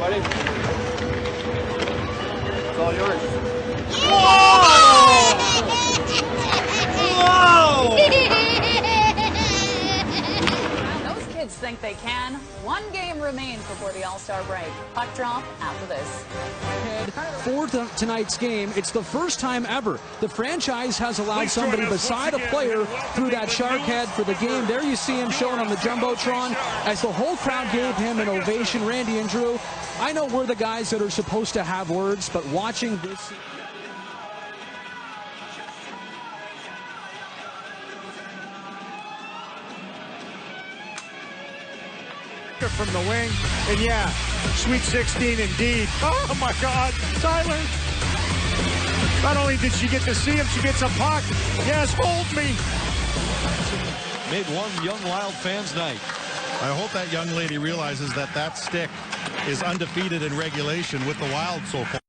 buddy. It's all yours. Whoa! Whoa! Those kids think they can. One game remains before the All-Star break. Puck drop after this. For tonight's game, it's the first time ever the franchise has allowed somebody beside a player through that shark head for the game. There you see him shown on the Jumbotron as the whole crowd gave him an ovation. Randy and Drew, I know we're the guys that are supposed to have words, but watching this... from the wing, and yeah, Sweet 16 indeed. Oh my God, Tyler! Not only did she get to see him, she gets a puck. Yes, hold me. Made one young Wild fan's night. I hope that young lady realizes that that stick is undefeated in regulation with the Wild so far.